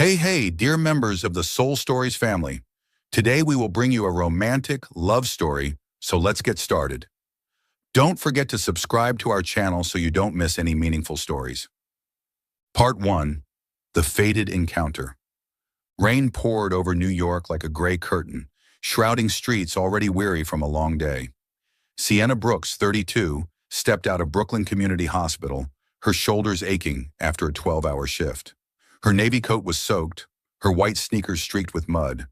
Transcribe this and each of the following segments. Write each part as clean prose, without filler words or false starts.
Hey, dear members of the Soul Stories family. Today we will bring you a romantic love story, so let's get started. Don't forget to subscribe to our channel so you don't miss any meaningful stories. Part 1. The Fated Encounter. Rain poured over New York like a gray curtain, shrouding streets already weary from a long day. Sienna Brooks, 32, stepped out of Brooklyn Community Hospital, her shoulders aching after a 12-hour shift. Her navy coat was soaked, her white sneakers streaked with mud,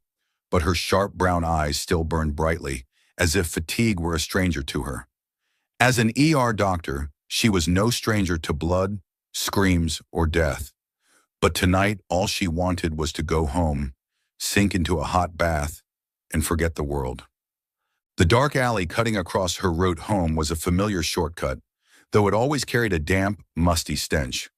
but her sharp brown eyes still burned brightly, as if fatigue were a stranger to her. As an ER doctor, she was no stranger to blood, screams, or death. But tonight, all she wanted was to go home, sink into a hot bath, and forget the world. The dark alley cutting across her route home was a familiar shortcut, though it always carried a damp, musty stench.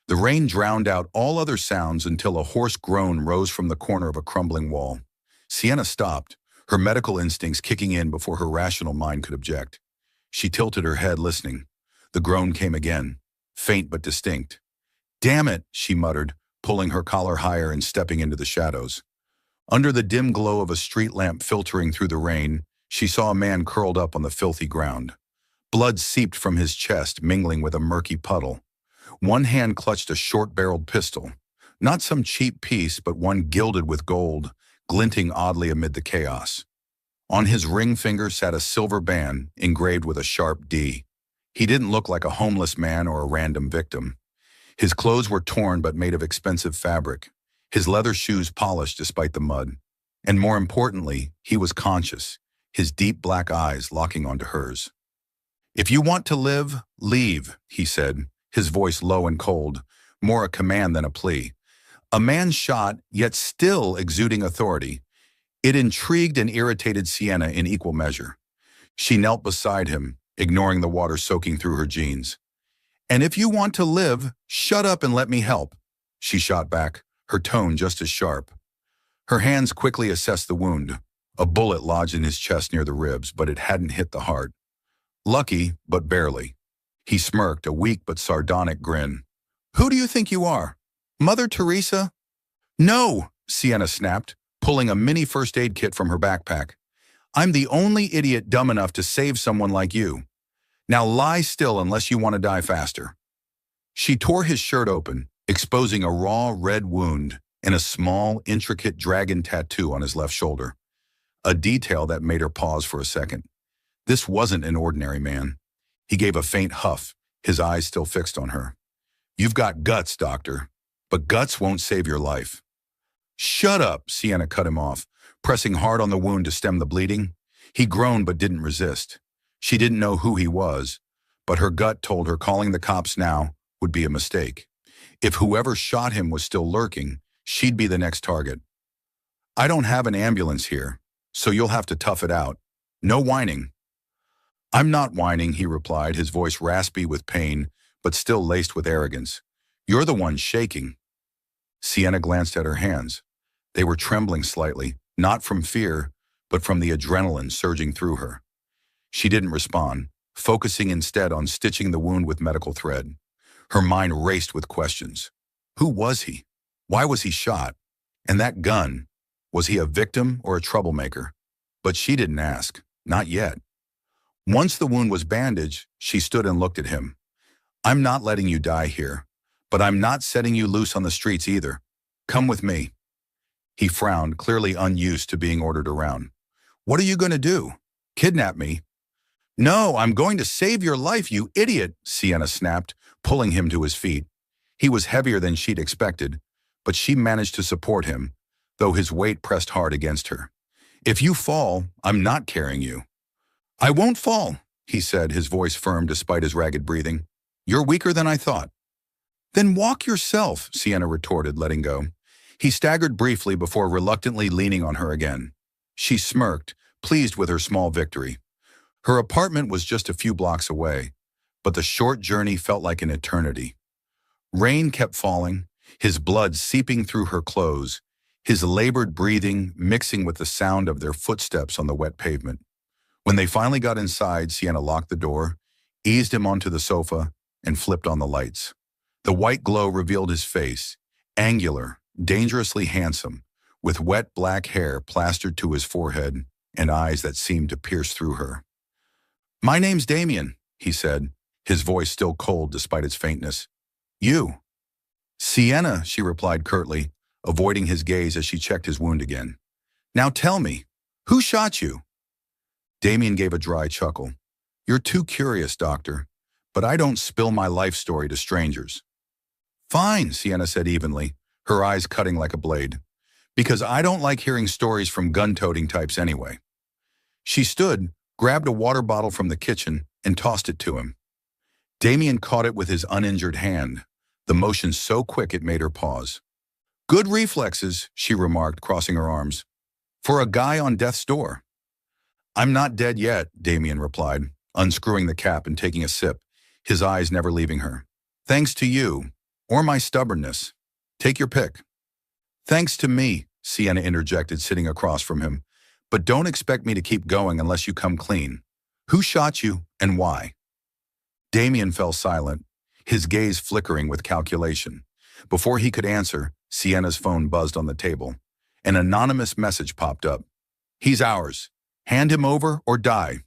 The rain drowned out all other sounds until a hoarse groan rose from the corner of a crumbling wall. Sienna stopped, her medical instincts kicking in before her rational mind could object. She tilted her head, listening. The groan came again, faint but distinct. "Damn it," she muttered, pulling her collar higher and stepping into the shadows. Under the dim glow of a street lamp filtering through the rain, she saw a man curled up on the filthy ground. Blood seeped from his chest, mingling with a murky puddle. One hand clutched a short-barreled pistol, not some cheap piece, but one gilded with gold, glinting oddly amid the chaos. On his ring finger sat a silver band engraved with a sharp D. He didn't look like a homeless man or a random victim. His clothes were torn but made of expensive fabric, his leather shoes polished despite the mud. And more importantly, he was conscious, his deep black eyes locking onto hers. "If you want to live, leave," he said, his voice low and cold, more a command than a plea. A man shot, yet still exuding authority. It intrigued and irritated Sienna in equal measure. She knelt beside him, ignoring the water soaking through her jeans. "And if you want to live, shut up and let me help," she shot back, her tone just as sharp. Her hands quickly assessed the wound. A bullet lodged in his chest near the ribs, but it hadn't hit the heart. Lucky, but barely. He smirked, a weak but sardonic grin. "Who do you think you are? Mother Teresa?" "No," Sienna snapped, pulling a mini first aid kit from her backpack. "I'm the only idiot dumb enough to save someone like you. Now lie still unless you want to die faster." She tore his shirt open, exposing a raw red wound and a small, intricate dragon tattoo on his left shoulder. A detail that made her pause for a second. This wasn't an ordinary man. He gave a faint huff, his eyes still fixed on her. "You've got guts, doctor, but guts won't save your life." "Shut up," Sienna cut him off, pressing hard on the wound to stem the bleeding. He groaned but didn't resist. She didn't know who he was, but her gut told her calling the cops now would be a mistake. If whoever shot him was still lurking, she'd be the next target. "I don't have an ambulance here, so you'll have to tough it out. No whining." "I'm not whining," he replied, his voice raspy with pain, but still laced with arrogance. "You're the one shaking." Sienna glanced at her hands. They were trembling slightly, not from fear, but from the adrenaline surging through her. She didn't respond, focusing instead on stitching the wound with medical thread. Her mind raced with questions. Who was he? Why was he shot? And that gun, was he a victim or a troublemaker? But she didn't ask, not yet. Once the wound was bandaged, she stood and looked at him. "I'm not letting you die here, but I'm not setting you loose on the streets either. Come with me." He frowned, clearly unused to being ordered around. "What are you going to do? Kidnap me?" "No, I'm going to save your life, you idiot," Sienna snapped, pulling him to his feet. He was heavier than she'd expected, but she managed to support him, though his weight pressed hard against her. "If you fall, I'm not carrying you." "I won't fall," he said, his voice firm despite his ragged breathing. "You're weaker than I thought." "Then walk yourself," Sienna retorted, letting go. He staggered briefly before reluctantly leaning on her again. She smirked, pleased with her small victory. Her apartment was just a few blocks away, but the short journey felt like an eternity. Rain kept falling, his blood seeping through her clothes, his labored breathing mixing with the sound of their footsteps on the wet pavement. When they finally got inside, Sienna locked the door, eased him onto the sofa, and flipped on the lights. The white glow revealed his face, angular, dangerously handsome, with wet black hair plastered to his forehead and eyes that seemed to pierce through her. "My name's Damien," he said, his voice still cold despite its faintness. "You?" "Sienna," she replied curtly, avoiding his gaze as she checked his wound again. "Now tell me, who shot you?" Damien gave a dry chuckle. "You're too curious, doctor, but I don't spill my life story to strangers." "Fine," Sienna said evenly, her eyes cutting like a blade, "because I don't like hearing stories from gun-toting types anyway." She stood, grabbed a water bottle from the kitchen, and tossed it to him. Damien caught it with his uninjured hand, the motion so quick it made her pause. "Good reflexes," she remarked, crossing her arms. "For a guy on death's door." "I'm not dead yet," Damien replied, unscrewing the cap and taking a sip, his eyes never leaving her. "Thanks to you, or my stubbornness. Take your pick." "Thanks to me," Sienna interjected, sitting across from him. "But don't expect me to keep going unless you come clean. Who shot you, and why?" Damien fell silent, his gaze flickering with calculation. Before he could answer, Sienna's phone buzzed on the table. An anonymous message popped up. "He's ours. Hand him over or die."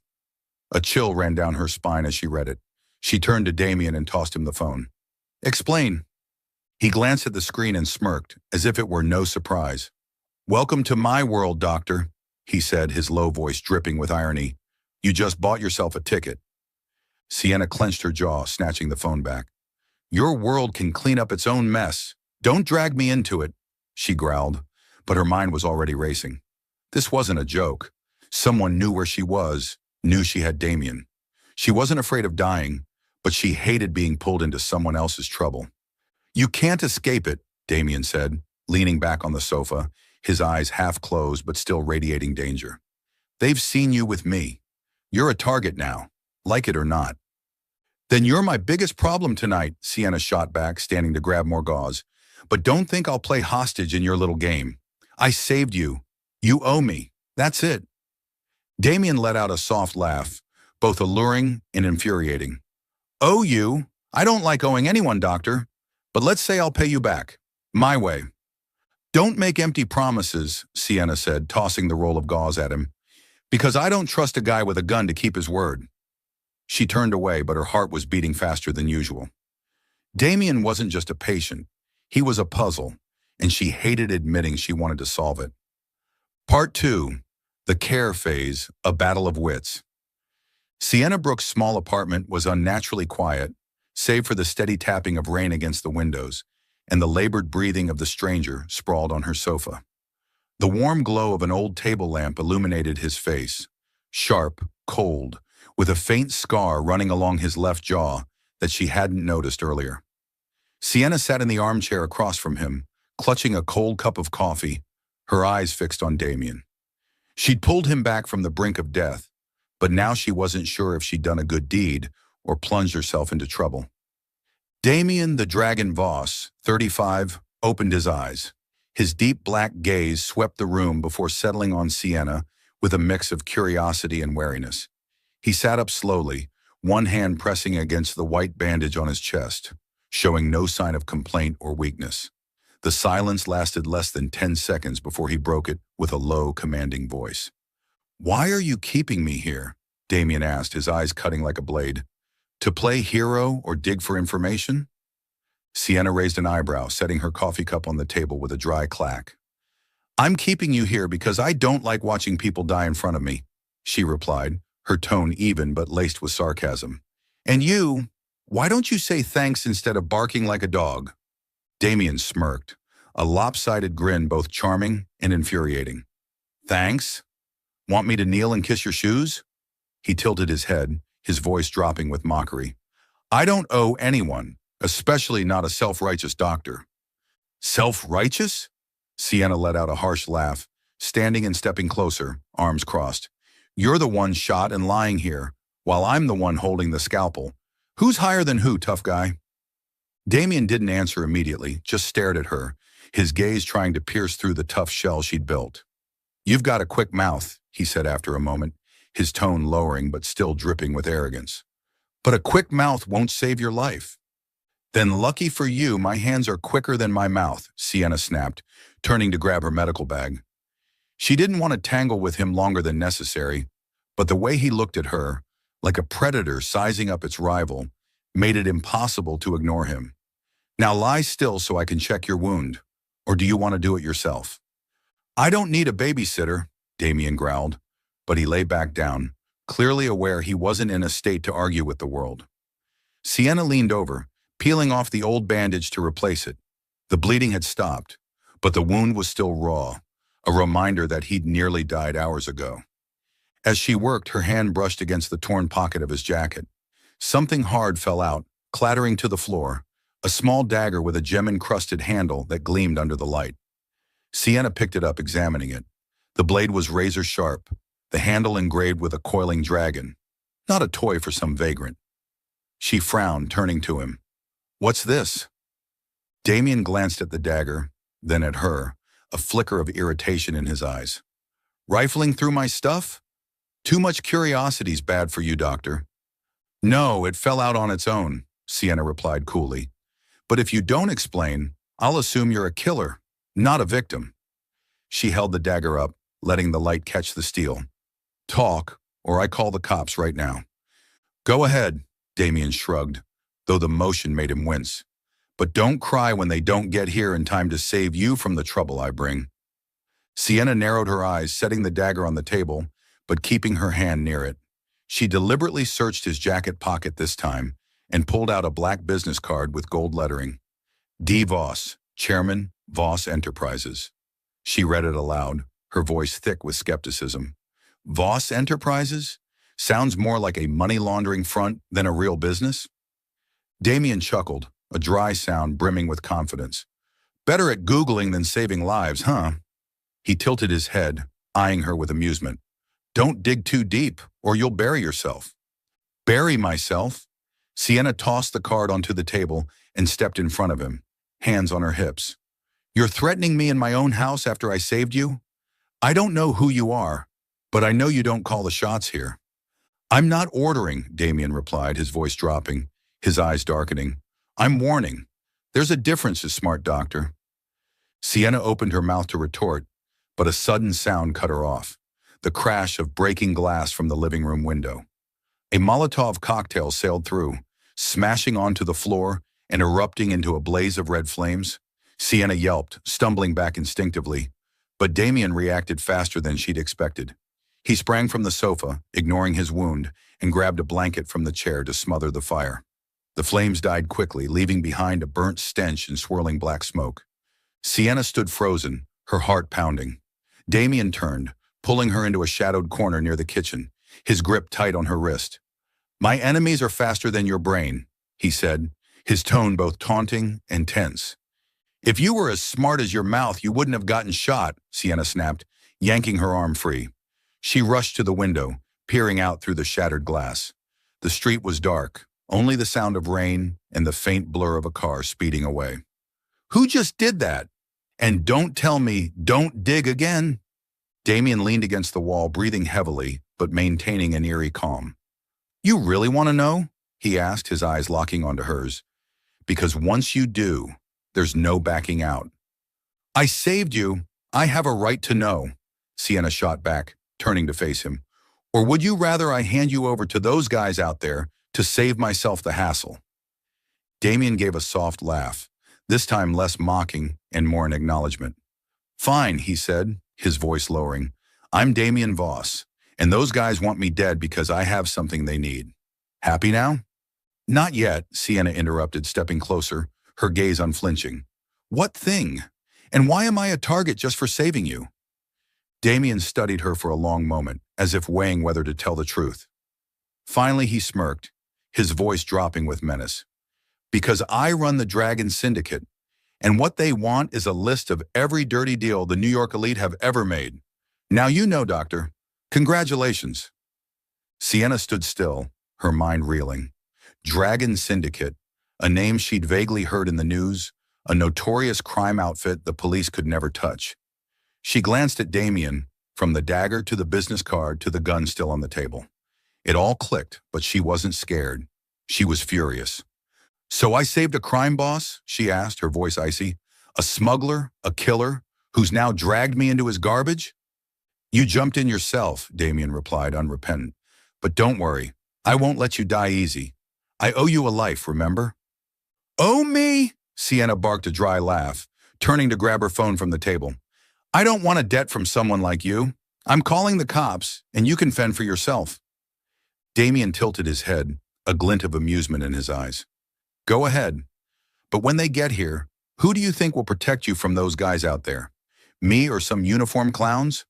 A chill ran down her spine as she read it. She turned to Damien and tossed him the phone. "Explain." He glanced at the screen and smirked, as if it were no surprise. "Welcome to my world, doctor," he said, his low voice dripping with irony. "You just bought yourself a ticket." Sienna clenched her jaw, snatching the phone back. "Your world can clean up its own mess. Don't drag me into it," she growled, but her mind was already racing. This wasn't a joke. Someone knew where she was, knew she had Damien. She wasn't afraid of dying, but she hated being pulled into someone else's trouble. "You can't escape it," Damien said, leaning back on the sofa, his eyes half closed but still radiating danger. "They've seen you with me. You're a target now, like it or not." "Then you're my biggest problem tonight," Sienna shot back, standing to grab more gauze. "But don't think I'll play hostage in your little game. I saved you. You owe me. That's it." Damien let out a soft laugh, both alluring and infuriating. "Owe you? I don't like owing anyone, doctor. But let's say I'll pay you back. My way." "Don't make empty promises," Sienna said, tossing the roll of gauze at him, "because I don't trust a guy with a gun to keep his word." She turned away, but her heart was beating faster than usual. Damien wasn't just a patient. He was a puzzle, and she hated admitting she wanted to solve it. Part 2. The care phase, a battle of wits. Sienna Brooks' small apartment was unnaturally quiet, save for the steady tapping of rain against the windows and the labored breathing of the stranger sprawled on her sofa. The warm glow of an old table lamp illuminated his face, sharp, cold, with a faint scar running along his left jaw that she hadn't noticed earlier. Sienna sat in the armchair across from him, clutching a cold cup of coffee, her eyes fixed on Damien. She'd pulled him back from the brink of death, but now she wasn't sure if she'd done a good deed or plunged herself into trouble. Damien the Dragon Voss, 35, opened his eyes. His deep black gaze swept the room before settling on Sienna with a mix of curiosity and wariness. He sat up slowly, one hand pressing against the white bandage on his chest, showing no sign of complaint or weakness. The silence lasted less than 10 seconds before he broke it with a low, commanding voice. "Why are you keeping me here?" Damien asked, his eyes cutting like a blade. "To play hero or dig for information?" Sienna raised an eyebrow, setting her coffee cup on the table with a dry clack. "I'm keeping you here because I don't like watching people die in front of me," she replied, her tone even but laced with sarcasm. "And you, why don't you say thanks instead of barking like a dog?" Damien smirked, a lopsided grin both charming and infuriating. "Thanks? Want me to kneel and kiss your shoes?" He tilted his head, his voice dropping with mockery. "I don't owe anyone, especially not a self-righteous doctor." "Self-righteous?" Sienna let out a harsh laugh, standing and stepping closer, arms crossed. "You're the one shot and lying here, while I'm the one holding the scalpel. Who's higher than who, tough guy?" Damien didn't answer immediately, just stared at her, his gaze trying to pierce through the tough shell she'd built. "You've got a quick mouth," he said after a moment, his tone lowering but still dripping with arrogance. "But a quick mouth won't save your life." Then lucky for you, my hands are quicker than my mouth, Sienna snapped, turning to grab her medical bag. She didn't want to tangle with him longer than necessary, but the way he looked at her, like a predator sizing up its rival, made it impossible to ignore him. Now lie still so I can check your wound. Or do you want to do it yourself? I don't need a babysitter, Damien growled, but he lay back down, clearly aware he wasn't in a state to argue with the world. Sienna leaned over, peeling off the old bandage to replace it. The bleeding had stopped, but the wound was still raw, a reminder that he'd nearly died hours ago. As she worked, her hand brushed against the torn pocket of his jacket. Something hard fell out, clattering to the floor, a small dagger with a gem-encrusted handle that gleamed under the light. Sienna picked it up, examining it. The blade was razor-sharp, the handle engraved with a coiling dragon, not a toy for some vagrant. She frowned, turning to him. What's this? Damien glanced at the dagger, then at her, a flicker of irritation in his eyes. Rifling through my stuff? Too much curiosity's bad for you, Doctor. No, it fell out on its own, Sienna replied coolly. But if you don't explain, I'll assume you're a killer, not a victim. She held the dagger up, letting the light catch the steel. Talk, or I call the cops right now. Go ahead, Damien shrugged, though the motion made him wince. But don't cry when they don't get here in time to save you from the trouble I bring. Sienna narrowed her eyes, setting the dagger on the table, but keeping her hand near it. She deliberately searched his jacket pocket this time and pulled out a black business card with gold lettering. D. Voss, Chairman, Voss Enterprises. She read it aloud, her voice thick with skepticism. Voss Enterprises? Sounds more like a money laundering front than a real business. Damien chuckled, a dry sound brimming with confidence. Better at Googling than saving lives, huh? He tilted his head, eyeing her with amusement. Don't dig too deep, or you'll bury yourself. Bury myself? Sienna tossed the card onto the table and stepped in front of him, hands on her hips. You're threatening me in my own house after I saved you? I don't know who you are, but I know you don't call the shots here. I'm not ordering, Damien replied, his voice dropping, his eyes darkening. I'm warning. There's a difference, smart doctor. Sienna opened her mouth to retort, but a sudden sound cut her off. The crash of breaking glass from the living room window. A Molotov cocktail sailed through, smashing onto the floor and erupting into a blaze of red flames. Sienna yelped, stumbling back instinctively, but Damien reacted faster than she'd expected. He sprang from the sofa, ignoring his wound, and grabbed a blanket from the chair to smother the fire. The flames died quickly, leaving behind a burnt stench and swirling black smoke. Sienna stood frozen, her heart pounding. Damien turned, pulling her into a shadowed corner near the kitchen, his grip tight on her wrist. My enemies are faster than your brain, he said, his tone both taunting and tense. If you were as smart as your mouth, you wouldn't have gotten shot, Sienna snapped, yanking her arm free. She rushed to the window, peering out through the shattered glass. The street was dark, only the sound of rain and the faint blur of a car speeding away. Who just did that? And don't tell me, don't dig again. Damien leaned against the wall, breathing heavily, but maintaining an eerie calm. You really want to know? He asked, his eyes locking onto hers. Because once you do, there's no backing out. I saved you. I have a right to know, Sienna shot back, turning to face him. Or would you rather I hand you over to those guys out there to save myself the hassle? Damien gave a soft laugh, this time less mocking and more in acknowledgement. Fine, he said, his voice lowering. I'm Damien Voss, and those guys want me dead because I have something they need. Happy now? Not yet, Sienna interrupted, stepping closer, her gaze unflinching. What thing? And why am I a target just for saving you? Damien studied her for a long moment, as if weighing whether to tell the truth. Finally, he smirked, his voice dropping with menace. Because I run the Dragon Syndicate, and what they want is a list of every dirty deal the New York elite have ever made. Now you know, Doctor. Congratulations. Sienna stood still, her mind reeling. Dragon Syndicate, a name she'd vaguely heard in the news, a notorious crime outfit the police could never touch. She glanced at Damien, from the dagger to the business card to the gun still on the table. It all clicked, but she wasn't scared. She was furious. So I saved a crime boss? She asked, her voice icy. A smuggler? A killer? Who's now dragged me into his garbage? You jumped in yourself, Damien replied, unrepentant. But don't worry, I won't let you die easy. I owe you a life, remember? Owe me? Sienna barked a dry laugh, turning to grab her phone from the table. I don't want a debt from someone like you. I'm calling the cops, and you can fend for yourself. Damien tilted his head, a glint of amusement in his eyes. Go ahead. But when they get here, who do you think will protect you from those guys out there? Me or some uniformed clowns?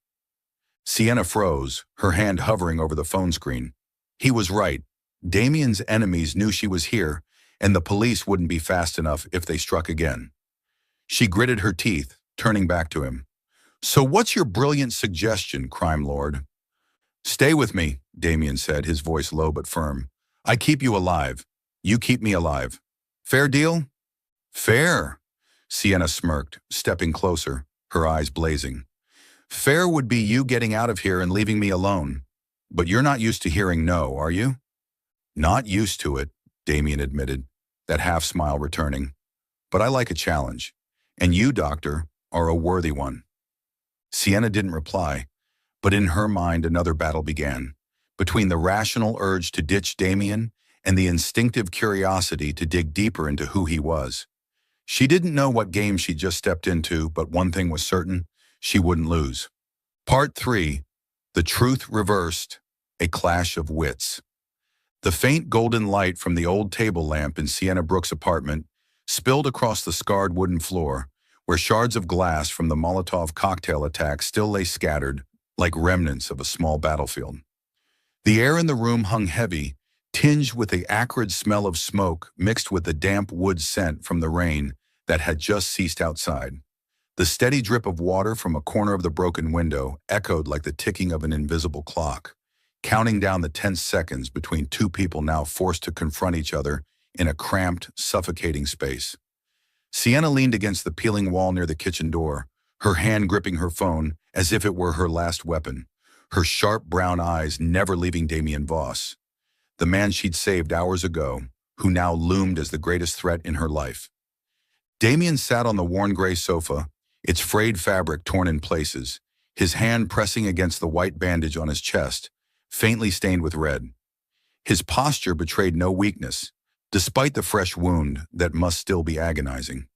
Sienna froze, her hand hovering over the phone screen. He was right. Damien's enemies knew she was here, and the police wouldn't be fast enough if they struck again. She gritted her teeth, turning back to him. So what's your brilliant suggestion, crime lord? Stay with me, Damien said, his voice low but firm. I keep you alive. You keep me alive. Fair deal? Fair, Sienna smirked, stepping closer, her eyes blazing. Fair would be you getting out of here and leaving me alone. But you're not used to hearing no, are you? Not used to it, Damien admitted, that half-smile returning. But I like a challenge. And you, Doctor, are a worthy one. Sienna didn't reply, but in her mind another battle began, between the rational urge to ditch Damien and the instinctive curiosity to dig deeper into who he was. She didn't know what game she'd just stepped into, but one thing was certain, she wouldn't lose. Part 3, The Truth Reversed, A Clash of Wits. The faint golden light from the old table lamp in Sienna Brooks' apartment spilled across the scarred wooden floor, where shards of glass from the Molotov cocktail attack still lay scattered, like remnants of a small battlefield. The air in the room hung heavy, tinged with the acrid smell of smoke mixed with the damp wood scent from the rain that had just ceased outside. The steady drip of water from a corner of the broken window echoed like the ticking of an invisible clock, counting down the tense seconds between two people now forced to confront each other in a cramped, suffocating space. Sienna leaned against the peeling wall near the kitchen door, her hand gripping her phone as if it were her last weapon, her sharp brown eyes never leaving Damien Voss, the man she'd saved hours ago, who now loomed as the greatest threat in her life. Damien sat on the worn gray sofa, its frayed fabric torn in places, his hand pressing against the white bandage on his chest, faintly stained with red. His posture betrayed no weakness, despite the fresh wound that must still be agonizing.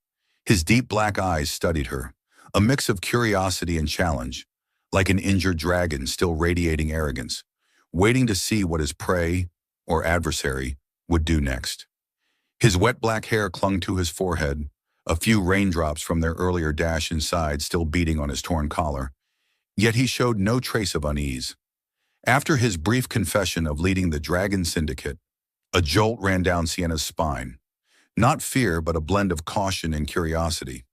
His deep black eyes studied her, a mix of curiosity and challenge, like an injured dragon still radiating arrogance, waiting to see what his prey, or adversary, would do next. His wet black hair clung to his forehead, a few raindrops from their earlier dash inside still beating on his torn collar, yet he showed no trace of unease. After his brief confession of leading the Dragon Syndicate, a jolt ran down Sienna's spine. Not fear, but a blend of caution and curiosity.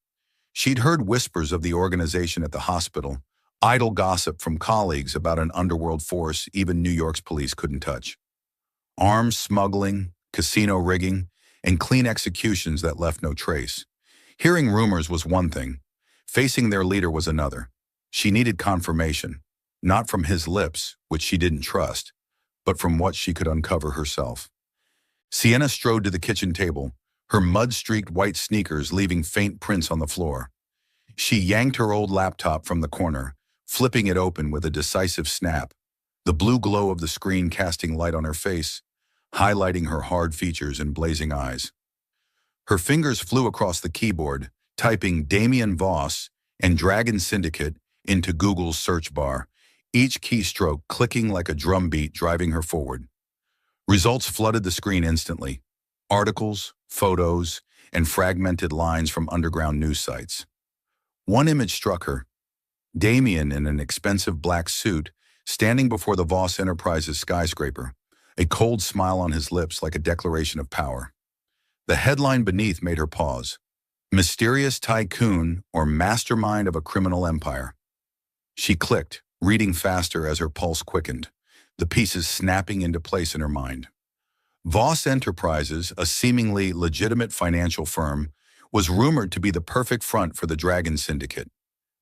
She'd heard whispers of the organization at the hospital, idle gossip from colleagues about an underworld force even New York's police couldn't touch. Arms smuggling, casino rigging, and clean executions that left no trace. Hearing rumors was one thing. Facing their leader was another. She needed confirmation, not from his lips, which she didn't trust, but from what she could uncover herself. Sienna strode to the kitchen table, her mud-streaked white sneakers leaving faint prints on the floor. She yanked her old laptop from the corner, flipping it open with a decisive snap, the blue glow of the screen casting light on her face, highlighting her hard features and blazing eyes. Her fingers flew across the keyboard, typing Damien Voss and Dragon Syndicate into Google's search bar, each keystroke clicking like a drumbeat driving her forward. Results flooded the screen instantly. Articles, photos, and fragmented lines from underground news sites. One image struck her. Damien in an expensive black suit, standing before the Voss Enterprises skyscraper, a cold smile on his lips like a declaration of power. The headline beneath made her pause. Mysterious tycoon or mastermind of a criminal empire. She clicked, reading faster as her pulse quickened, the pieces snapping into place in her mind. Voss Enterprises, a seemingly legitimate financial firm, was rumored to be the perfect front for the Dragon Syndicate.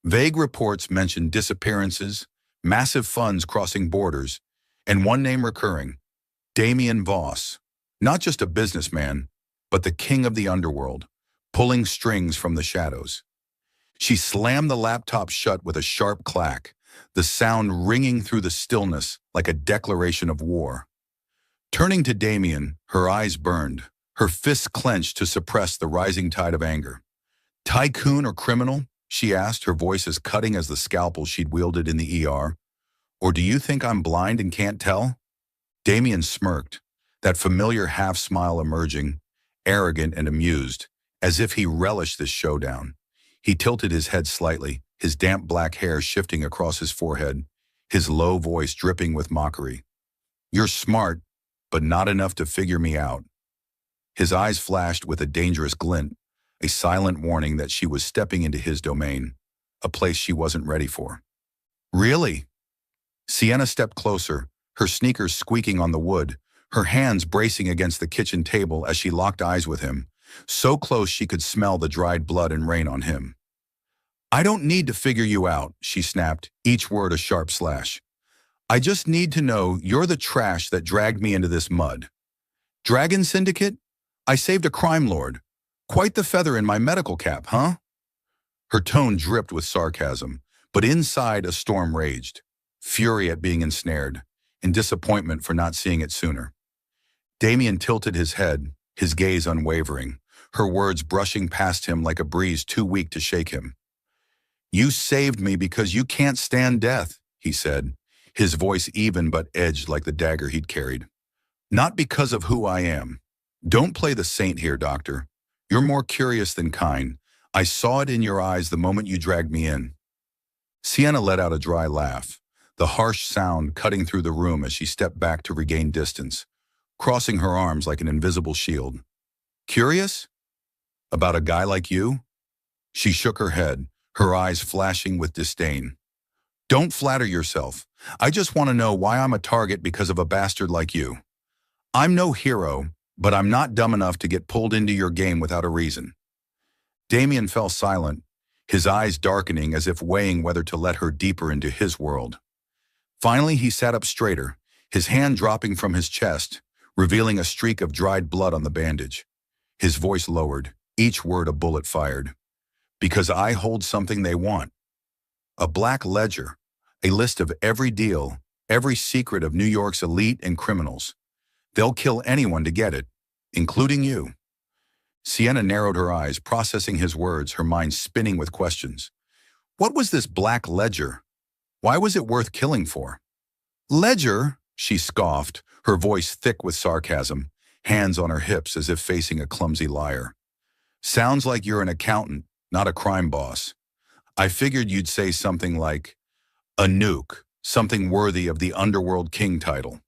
Vague reports mentioned disappearances, massive funds crossing borders, and one name recurring, Damien Voss. Not just a businessman, but the king of the underworld, pulling strings from the shadows. She slammed the laptop shut with a sharp clack, the sound ringing through the stillness like a declaration of war. Turning to Damien, her eyes burned, her fists clenched to suppress the rising tide of anger. "Tycoon or criminal?" she asked, her voice as cutting as the scalpel she'd wielded in the ER. "Or do you think I'm blind and can't tell?" Damien smirked, that familiar half-smile emerging, arrogant and amused, as if he relished this showdown. He tilted his head slightly, his damp black hair shifting across his forehead, his low voice dripping with mockery. "You're smart, but not enough to figure me out." His eyes flashed with a dangerous glint, a silent warning that she was stepping into his domain, a place she wasn't ready for. "Really?" Sienna stepped closer, her sneakers squeaking on the wood, her hands bracing against the kitchen table as she locked eyes with him, so close she could smell the dried blood and rain on him. "I don't need to figure you out," she snapped, each word a sharp slash. "I just need to know you're the trash that dragged me into this mud. Dragon Syndicate? I saved a crime lord. Quite the feather in my medical cap, huh?" Her tone dripped with sarcasm, but inside a storm raged. Fury at being ensnared, and disappointment for not seeing it sooner. Damien tilted his head, his gaze unwavering, her words brushing past him like a breeze too weak to shake him. "You saved me because you can't stand death," he said, his voice even but edged like the dagger he'd carried. "Not because of who I am. Don't play the saint here, Doctor. You're more curious than kind. I saw it in your eyes the moment you dragged me in." Sienna let out a dry laugh, the harsh sound cutting through the room as she stepped back to regain distance, crossing her arms like an invisible shield. "Curious? About a guy like you?" She shook her head, her eyes flashing with disdain. "Don't flatter yourself. I just want to know why I'm a target because of a bastard like you. I'm no hero, but I'm not dumb enough to get pulled into your game without a reason." Damien fell silent, his eyes darkening as if weighing whether to let her deeper into his world. Finally, he sat up straighter, his hand dropping from his chest, revealing a streak of dried blood on the bandage. His voice lowered, each word a bullet fired. "Because I hold something they want. A black ledger, a list of every deal, every secret of New York's elite and criminals. They'll kill anyone to get it, including you." Sienna narrowed her eyes, processing his words, her mind spinning with questions. What was this black ledger? Why was it worth killing for? "Ledger?" she scoffed, her voice thick with sarcasm, hands on her hips as if facing a clumsy liar. "Sounds like you're an accountant, not a crime boss. I figured you'd say something like, a nuke, something worthy of the Underworld King title."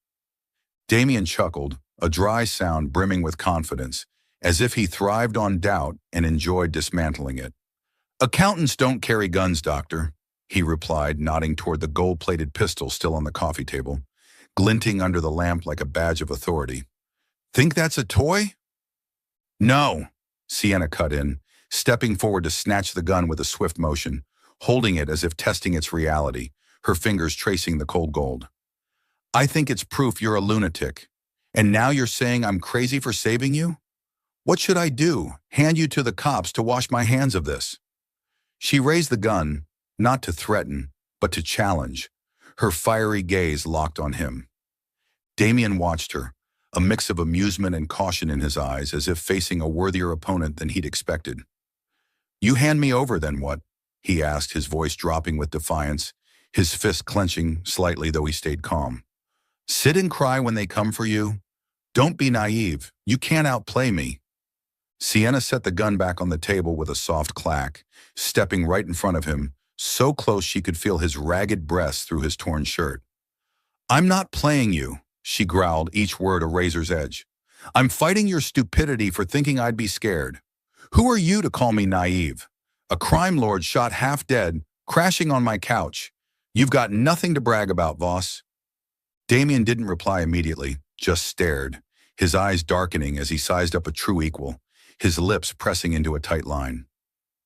Damien chuckled, a dry sound brimming with confidence, as if he thrived on doubt and enjoyed dismantling it. "Accountants don't carry guns, Doctor," he replied, nodding toward the gold-plated pistol still on the coffee table, glinting under the lamp like a badge of authority. "Think that's a toy?" "No," Sienna cut in, stepping forward to snatch the gun with a swift motion, holding it as if testing its reality, her fingers tracing the cold gold. "I think it's proof you're a lunatic. And now you're saying I'm crazy for saving you? What should I do? Hand you to the cops to wash my hands of this?" She raised the gun, not to threaten, but to challenge, her fiery gaze locked on him. Damien watched her, a mix of amusement and caution in his eyes, as if facing a worthier opponent than he'd expected. "You hand me over, then what?" he asked, his voice dropping with defiance, his fist clenching slightly though he stayed calm. "Sit and cry when they come for you? Don't be naive. You can't outplay me." Sienna set the gun back on the table with a soft clack, stepping right in front of him, so close she could feel his ragged breasts through his torn shirt. "I'm not playing you," she growled, each word a razor's edge. "I'm fighting your stupidity for thinking I'd be scared. Who are you to call me naive? A crime lord shot half dead, crashing on my couch. You've got nothing to brag about, Voss." Damien didn't reply immediately, just stared, his eyes darkening as he sized up a true equal, his lips pressing into a tight line.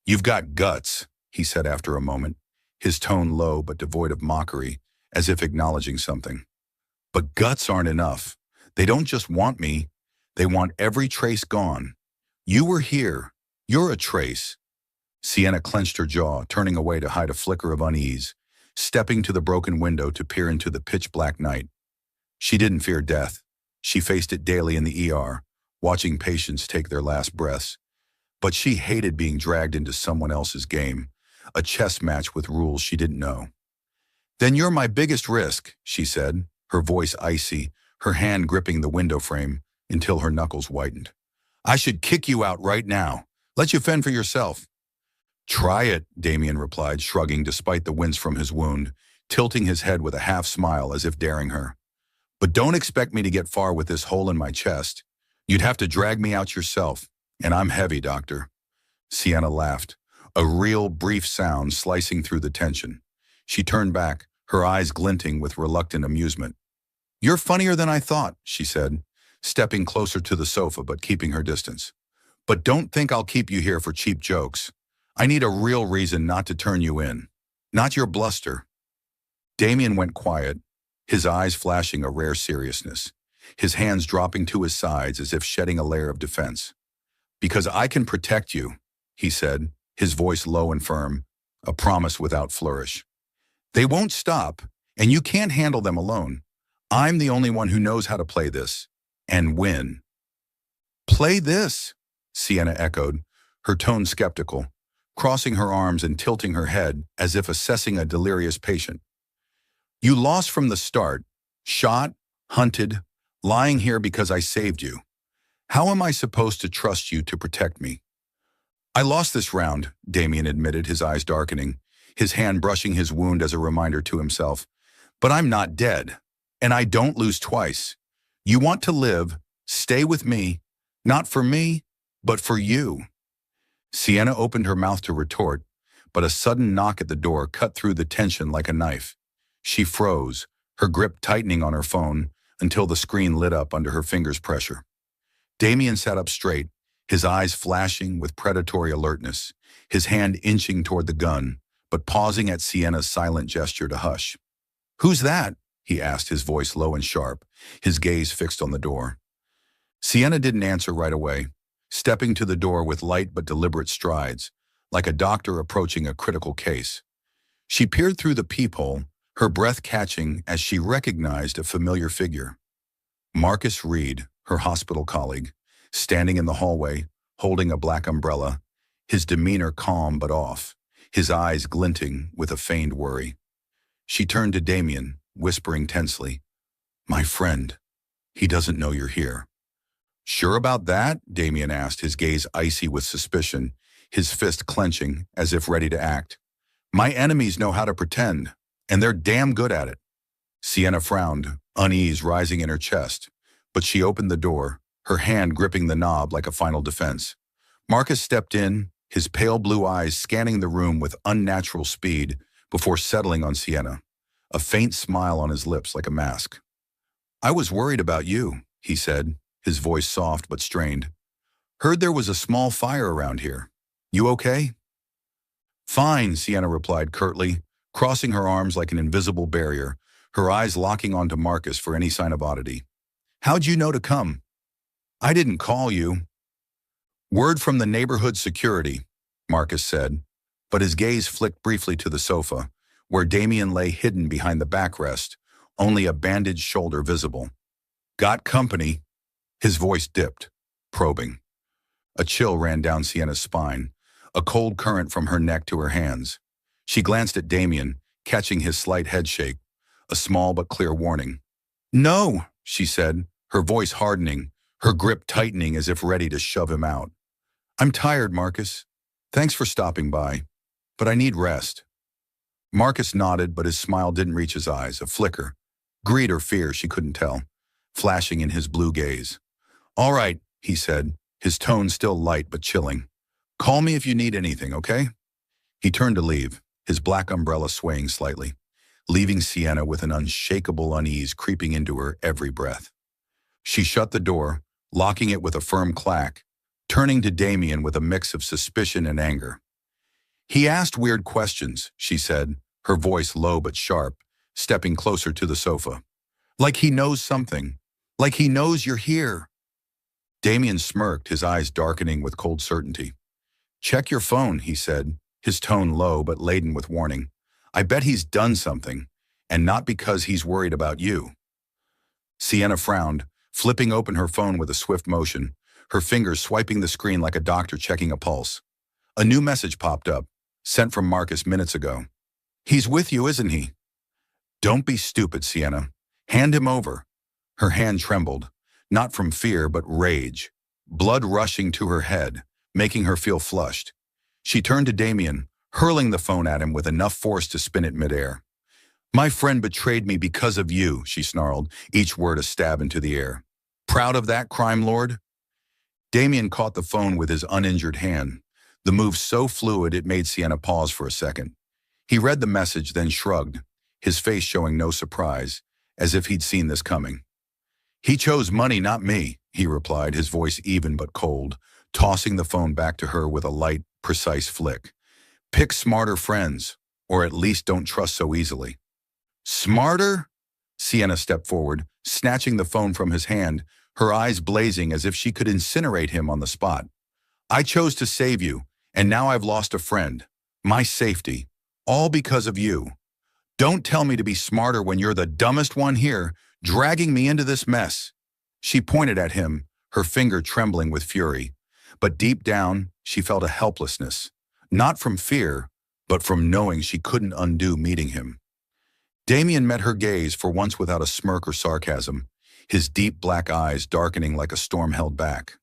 "You've got guts," he said after a moment, his tone low but devoid of mockery, as if acknowledging something. "But guts aren't enough. They don't just want me. They want every trace gone. You were here. You're a trace. Sienna clenched her jaw, turning away to hide a flicker of unease, stepping to the broken window to peer into the pitch-black night. She didn't fear death. She faced it daily in the ER, watching patients take their last breaths. But she hated being dragged into someone else's game, a chess match with rules she didn't know. Then you're my biggest risk, she said, her voice icy, her hand gripping the window frame until her knuckles whitened. I should kick you out right now. Let you fend for yourself. Try it, Damien replied, shrugging despite the wince from his wound, tilting his head with a half smile as if daring her. But don't expect me to get far with this hole in my chest. You'd have to drag me out yourself, and I'm heavy, doctor. Sienna laughed, a real brief sound slicing through the tension. She turned back, her eyes glinting with reluctant amusement. You're funnier than I thought, she said, stepping closer to the sofa but keeping her distance. But don't think I'll keep you here for cheap jokes. I need a real reason not to turn you in, not your bluster. Damien went quiet, his eyes flashing a rare seriousness, his hands dropping to his sides as if shedding a layer of defense. Because I can protect you, he said, his voice low and firm, a promise without flourish. They won't stop, and you can't handle them alone. I'm the only one who knows how to play this, and win. Play this, Sienna echoed, her tone skeptical, crossing her arms and tilting her head as if assessing a delirious patient. You lost from the start, shot, hunted, lying here because I saved you. How am I supposed to trust you to protect me? I lost this round, Damien admitted, his eyes darkening, his hand brushing his wound as a reminder to himself. But I'm not dead, and I don't lose twice. You want to live, stay with me, not for me, but for you. Sienna opened her mouth to retort, but a sudden knock at the door cut through the tension like a knife. She froze, her grip tightening on her phone until the screen lit up under her fingers' pressure. Damien sat up straight, his eyes flashing with predatory alertness, his hand inching toward the gun, but pausing at Sienna's silent gesture to hush. Who's that? He asked, his voice low and sharp, his gaze fixed on the door. Sienna didn't answer right away, stepping to the door with light but deliberate strides, like a doctor approaching a critical case. She peered through the peephole, her breath catching as she recognized a familiar figure. Marcus Reed, her hospital colleague, standing in the hallway, holding a black umbrella, his demeanor calm but off, his eyes glinting with a feigned worry. She turned to Damien, whispering tensely, My friend, he doesn't know you're here. Sure about that? Damien asked, his gaze icy with suspicion, his fist clenching as if ready to act. My enemies know how to pretend, and they're damn good at it. Sienna frowned, unease rising in her chest, but she opened the door, her hand gripping the knob like a final defense. Marcus stepped in, his pale blue eyes scanning the room with unnatural speed before settling on Sienna, a faint smile on his lips like a mask. I was worried about you, he said, his voice soft but strained. Heard there was a small fire around here. You okay? Fine, Sienna replied curtly, crossing her arms like an invisible barrier, her eyes locking onto Marcus for any sign of oddity. How'd you know to come? I didn't call you. Word from the neighborhood security, Marcus said, but his gaze flicked briefly to the sofa, where Damien lay hidden behind the backrest, only a bandaged shoulder visible. Got company. His voice dipped, probing. A chill ran down Sienna's spine, a cold current from her neck to her hands. She glanced at Damien, catching his slight head shake, a small but clear warning. No, she said, her voice hardening, her grip tightening as if ready to shove him out. I'm tired, Marcus. Thanks for stopping by, but I need rest. Marcus nodded, but his smile didn't reach his eyes, a flicker, greed or fear she couldn't tell, flashing in his blue gaze. All right, he said, his tone still light but chilling. Call me if you need anything, okay? He turned to leave, his black umbrella swaying slightly, leaving Sienna with an unshakable unease creeping into her every breath. She shut the door, locking it with a firm clack, turning to Damien with a mix of suspicion and anger. He asked weird questions, she said, her voice low but sharp, stepping closer to the sofa. Like he knows something. Like he knows you're here. Damien smirked, his eyes darkening with cold certainty. "Check your phone," he said, his tone low but laden with warning. "I bet he's done something, and not because he's worried about you." Sienna frowned, flipping open her phone with a swift motion, her fingers swiping the screen like a doctor checking a pulse. A new message popped up, sent from Marcus minutes ago. "He's with you, isn't he?" "Don't be stupid, Sienna. Hand him over." Her hand trembled, not from fear but rage, blood rushing to her head, making her feel flushed. She turned to Damien, hurling the phone at him with enough force to spin it midair. "My friend betrayed me because of you," she snarled, each word a stab into the air. "Proud of that, crime lord?" Damien caught the phone with his uninjured hand, the move so fluid it made Sienna pause for a second. He read the message, then shrugged, his face showing no surprise, as if he'd seen this coming. "He chose money, not me," he replied, his voice even but cold, tossing the phone back to her with a light, precise flick. "Pick smarter friends, or at least don't trust so easily." "Smarter?" Sienna stepped forward, snatching the phone from his hand, her eyes blazing as if she could incinerate him on the spot. "I chose to save you, and now I've lost a friend. My safety. All because of you. Don't tell me to be smarter when you're the dumbest one here, dragging me into this mess." She pointed at him, her finger trembling with fury. But deep down, she felt a helplessness. Not from fear, but from knowing she couldn't undo meeting him. Damien met her gaze for once without a smirk or sarcasm, his deep black eyes darkening like a storm held back.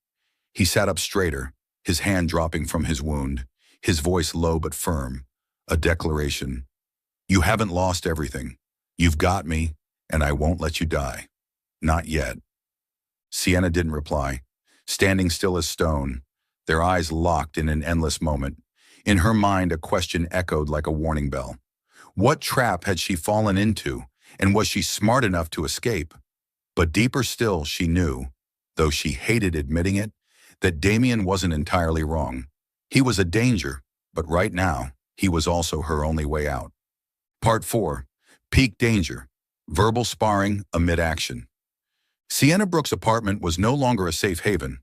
He sat up straighter, his hand dropping from his wound, his voice low but firm, a declaration. "You haven't lost everything. You've got me, and I won't let you die. Not yet." Sienna didn't reply, standing still as stone, their eyes locked in an endless moment. In her mind, a question echoed like a warning bell. What trap had she fallen into, and was she smart enough to escape? But deeper still, she knew, though she hated admitting it, that Damien wasn't entirely wrong. He was a danger, but right now, he was also her only way out. Part 4. Peak Danger. Verbal Sparring Amid Action. Sienna Brooks' apartment was no longer a safe haven.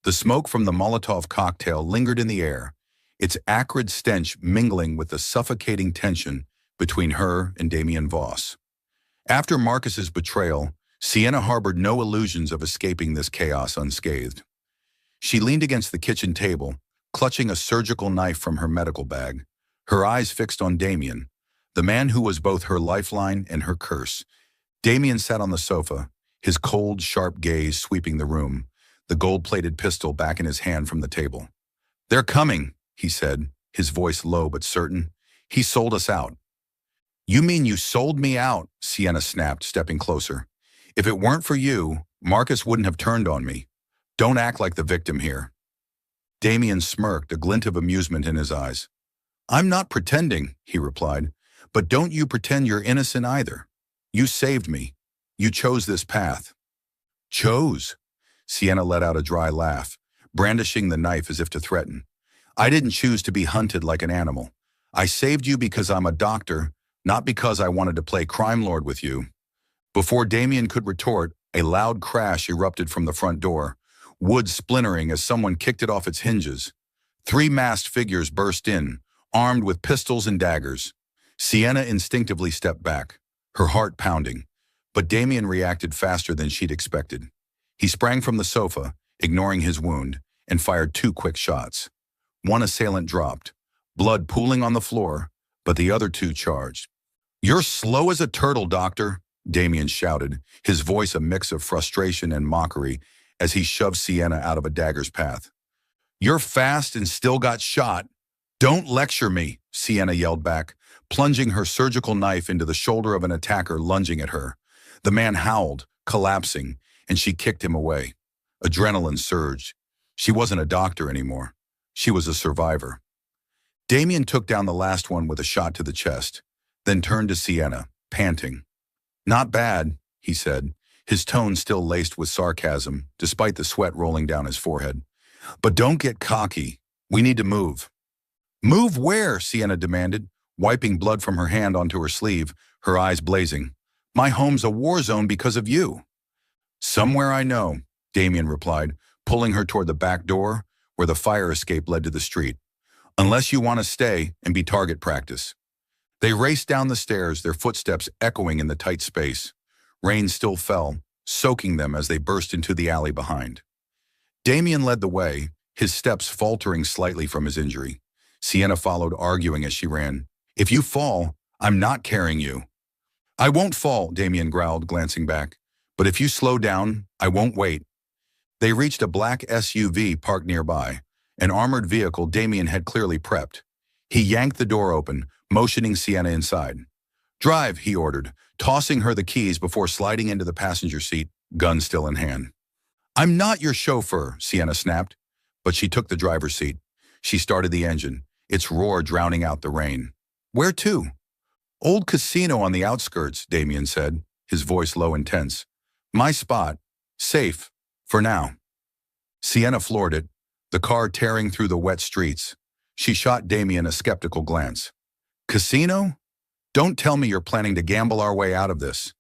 The smoke from the Molotov cocktail lingered in the air, its acrid stench mingling with the suffocating tension between her and Damien Voss. After Marcus's betrayal, Sienna harbored no illusions of escaping this chaos unscathed. She leaned against the kitchen table, clutching a surgical knife from her medical bag, her eyes fixed on Damien, the man who was both her lifeline and her curse. Damien sat on the sofa, his cold, sharp gaze sweeping the room, the gold-plated pistol back in his hand from the table. "They're coming," he said, his voice low but certain. "He sold us out." "You mean you sold me out?" Sienna snapped, stepping closer. "If it weren't for you, Marcus wouldn't have turned on me. Don't act like the victim here." Damien smirked, a glint of amusement in his eyes. "I'm not pretending," he replied, "but don't you pretend you're innocent either. You saved me. You chose this path." "Chose?" Sienna let out a dry laugh, brandishing the knife as if to threaten. "I didn't choose to be hunted like an animal. I saved you because I'm a doctor, not because I wanted to play crime lord with you." Before Damien could retort, a loud crash erupted from the front door, wood splintering as someone kicked it off its hinges. 3 masked figures burst in, armed with pistols and daggers. Sienna instinctively stepped back, her heart pounding, but Damien reacted faster than she'd expected. He sprang from the sofa, ignoring his wound, and fired 2 quick shots. One assailant dropped, blood pooling on the floor, but the other 2 charged. "You're slow as a turtle, Doctor," Damien shouted, his voice a mix of frustration and mockery as he shoved Sienna out of a dagger's path. "You're fast and still got shot." "Don't lecture me," Sienna yelled back, plunging her surgical knife into the shoulder of an attacker lunging at her. The man howled, collapsing, and she kicked him away. Adrenaline surged. She wasn't a doctor anymore. She was a survivor. Damien took down the last one with a shot to the chest, then turned to Sienna, panting. "Not bad," he said, his tone still laced with sarcasm, despite the sweat rolling down his forehead. "But don't get cocky. We need to move." "Move where?" Sienna demanded, wiping blood from her hand onto her sleeve, her eyes blazing. "My home's a war zone because of you." "Somewhere I know," Damien replied, pulling her toward the back door where the fire escape led to the street. Unless you want to stay and be target practice. They raced down the stairs, their footsteps echoing in the tight space. Rain still fell, soaking them as they burst into the alley behind. Damien led the way, his steps faltering slightly from his injury. Sienna followed, arguing as she ran. If you fall, I'm not carrying you. I won't fall, Damien growled, glancing back. But if you slow down, I won't wait. They reached a black SUV parked nearby, an armored vehicle Damien had clearly prepped. He yanked the door open, motioning Sienna inside. Drive, he ordered, tossing her the keys before sliding into the passenger seat, gun still in hand. I'm not your chauffeur, Sienna snapped, but she took the driver's seat. She started the engine, its roar drowning out the rain. Where to? Old casino on the outskirts, Damien said, his voice low and tense. My spot. Safe. For now. Sienna floored it, the car tearing through the wet streets. She shot Damien a skeptical glance. Casino? Don't tell me you're planning to gamble our way out of this.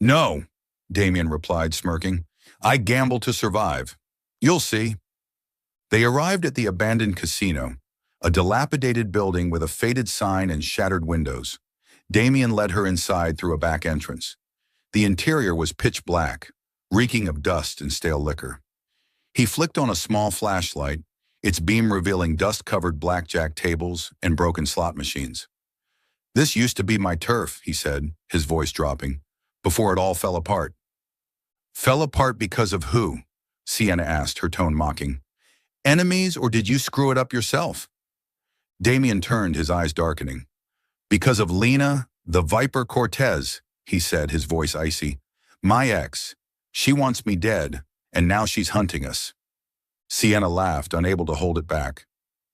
No, Damien replied, smirking. I gamble to survive. You'll see. They arrived at the abandoned casino, a dilapidated building with a faded sign and shattered windows. Damien led her inside through a back entrance. The interior was pitch black, reeking of dust and stale liquor. He flicked on a small flashlight, its beam revealing dust-covered blackjack tables and broken slot machines. This used to be my turf, he said, his voice dropping, before it all fell apart. Fell apart because of who? Sienna asked, her tone mocking. Enemies, or did you screw it up yourself? Damien turned, his eyes darkening. Because of Lena, the Viper Cortez, he said, his voice icy. My ex. She wants me dead, and now she's hunting us. Sienna laughed, unable to hold it back.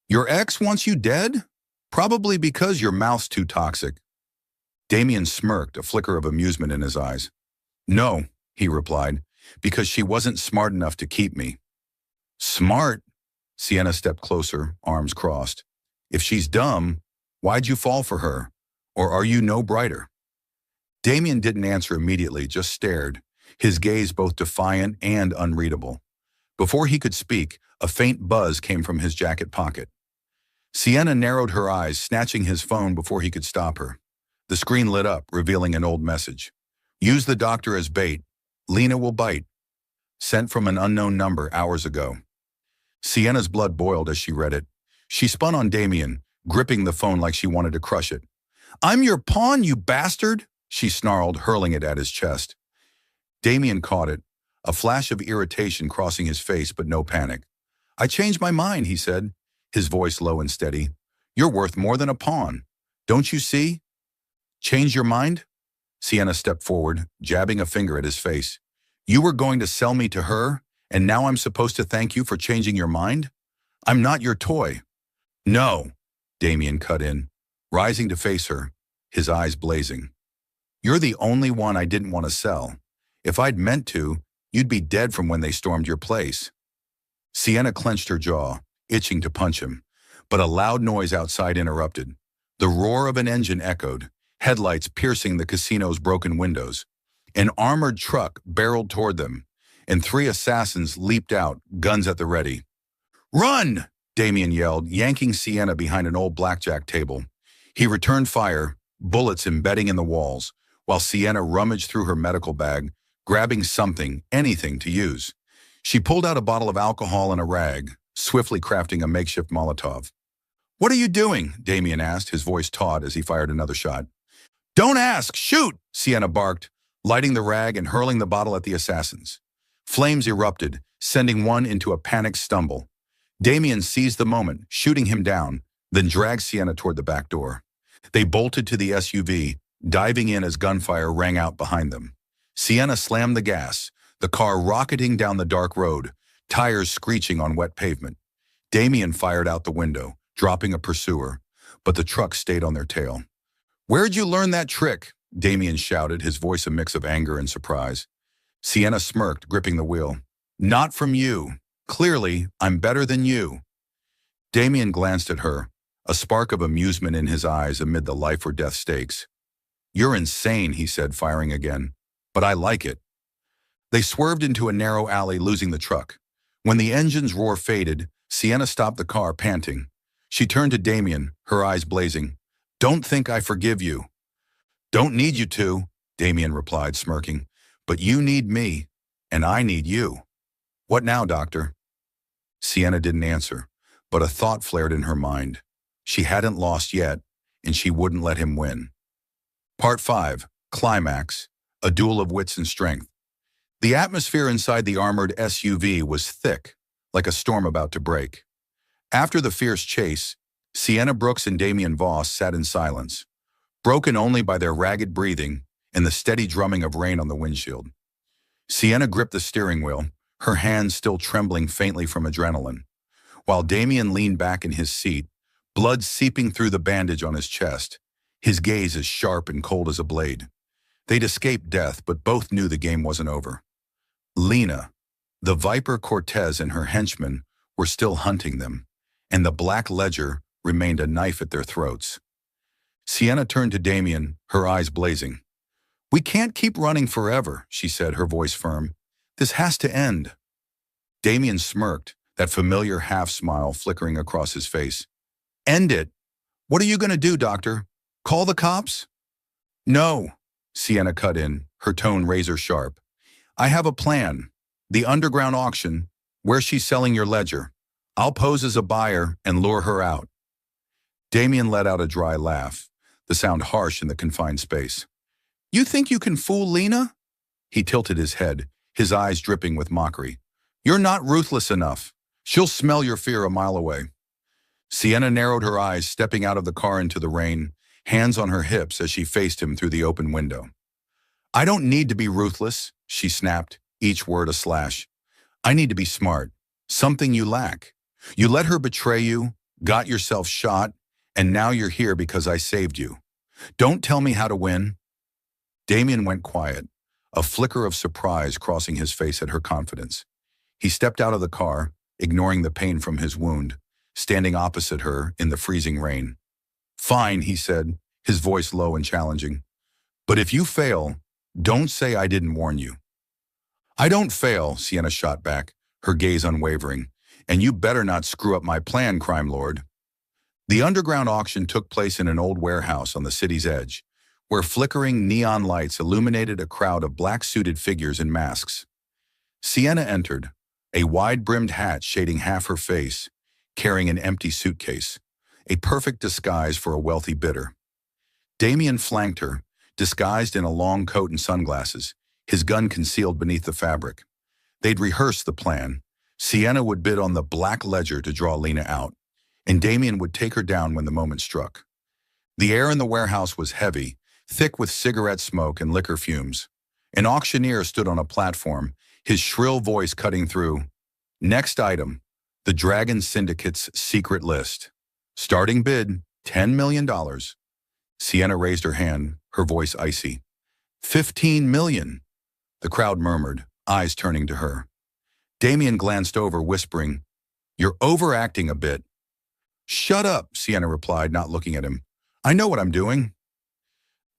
Your ex wants you dead? Probably because your mouth's too toxic. Damien smirked, a flicker of amusement in his eyes. No, he replied, because she wasn't smart enough to keep me. Smart? Sienna stepped closer, arms crossed. If she's dumb, why'd you fall for her? Or are you no brighter? Damien didn't answer immediately, just stared, his gaze both defiant and unreadable. Before he could speak, a faint buzz came from his jacket pocket. Sienna narrowed her eyes, snatching his phone before he could stop her. The screen lit up, revealing an old message. Use the doctor as bait. Lena will bite. Sent from an unknown number hours ago. Sienna's blood boiled as she read it. She spun on Damien, gripping the phone like she wanted to crush it. I'm your pawn, you bastard, she snarled, hurling it at his chest. Damien caught it, a flash of irritation crossing his face, but no panic. I changed my mind, he said, his voice low and steady. You're worth more than a pawn. Don't you see? Change your mind? Sienna stepped forward, jabbing a finger at his face. You were going to sell me to her, and now I'm supposed to thank you for changing your mind? I'm not your toy. No, Damien cut in, rising to face her, his eyes blazing. You're the only one I didn't want to sell. If I'd meant to, you'd be dead from when they stormed your place. Sienna clenched her jaw, itching to punch him, but a loud noise outside interrupted. The roar of an engine echoed, headlights piercing the casino's broken windows. An armored truck barreled toward them, and 3 assassins leaped out, guns at the ready. Run! Damien yelled, yanking Sienna behind an old blackjack table. He returned fire, bullets embedding in the walls, while Sienna rummaged through her medical bag, grabbing something, anything to use. She pulled out a bottle of alcohol and a rag, swiftly crafting a makeshift Molotov. What are you doing? Damien asked, his voice taut as he fired another shot. Don't ask! Shoot! Sienna barked, lighting the rag and hurling the bottle at the assassins. Flames erupted, sending one into a panicked stumble. Damien seized the moment, shooting him down, then dragged Sienna toward the back door. They bolted to the SUV, diving in as gunfire rang out behind them. Sienna slammed the gas, the car rocketing down the dark road, tires screeching on wet pavement. Damien fired out the window, dropping a pursuer, but the truck stayed on their tail. Where'd you learn that trick? Damien shouted, his voice a mix of anger and surprise. Sienna smirked, gripping the wheel. Not from you. Clearly, I'm better than you. Damien glanced at her, a spark of amusement in his eyes amid the life-or-death stakes. You're insane, he said, firing again. But I like it. They swerved into a narrow alley, losing the truck. When the engine's roar faded, Sienna stopped the car, panting. She turned to Damien, her eyes blazing. "Don't think I forgive you." "Don't need you to," Damien replied, smirking. "But you need me, and I need you." "What now, doctor?" Sienna didn't answer, but a thought flared in her mind. She hadn't lost yet, and she wouldn't let him win. Part 5, Climax, a duel of wits and strength. The atmosphere inside the armored SUV was thick, like a storm about to break. After the fierce chase, Sienna Brooks and Damien Voss sat in silence, broken only by their ragged breathing and the steady drumming of rain on the windshield. Sienna gripped the steering wheel, her hands still trembling faintly from adrenaline, while Damien leaned back in his seat, blood seeping through the bandage on his chest, his gaze as sharp and cold as a blade. They'd escaped death, but both knew the game wasn't over. Lena, the Viper Cortez and her henchmen were still hunting them, and the Black Ledger remained a knife at their throats. Sienna turned to Damien, her eyes blazing. "We can't keep running forever," she said, her voice firm. "This has to end." Damien smirked, that familiar half-smile flickering across his face. "End it? What are you going to do, doctor? Call the cops?" "No," Sienna cut in, her tone razor-sharp. "I have a plan. The underground auction, where she's selling your ledger. I'll pose as a buyer and lure her out." Damien let out a dry laugh, the sound harsh in the confined space. "You think you can fool Lena?" He tilted his head, his eyes dripping with mockery. "You're not ruthless enough. She'll smell your fear a mile away." Sienna narrowed her eyes, stepping out of the car into the rain, hands on her hips as she faced him through the open window. "I don't need to be ruthless," she snapped, each word a slash. "I need to be smart, something you lack. You let her betray you, got yourself shot, and now you're here because I saved you. Don't tell me how to win." Damien went quiet, a flicker of surprise crossing his face at her confidence. He stepped out of the car, ignoring the pain from his wound, standing opposite her in the freezing rain. "Fine," he said, his voice low and challenging. "But if you fail, don't say I didn't warn you." "I don't fail," Sienna shot back, her gaze unwavering. "And you better not screw up my plan, crime lord." The underground auction took place in an old warehouse on the city's edge, where flickering neon lights illuminated a crowd of black-suited figures in masks. Sienna entered, a wide-brimmed hat shading half her face, carrying an empty suitcase, a perfect disguise for a wealthy bidder. Damien flanked her, disguised in a long coat and sunglasses, his gun concealed beneath the fabric. They'd rehearsed the plan. Sienna would bid on the Black Ledger to draw Lena out, and Damien would take her down when the moment struck. The air in the warehouse was heavy, thick with cigarette smoke and liquor fumes. An auctioneer stood on a platform, his shrill voice cutting through. "Next item, the Dragon Syndicate's secret list. Starting bid, $10 million. Sienna raised her hand, her voice icy. $15 million. The crowd murmured, eyes turning to her. Damien glanced over, whispering, "You're overacting a bit." "Shut up," Sienna replied, not looking at him. "I know what I'm doing."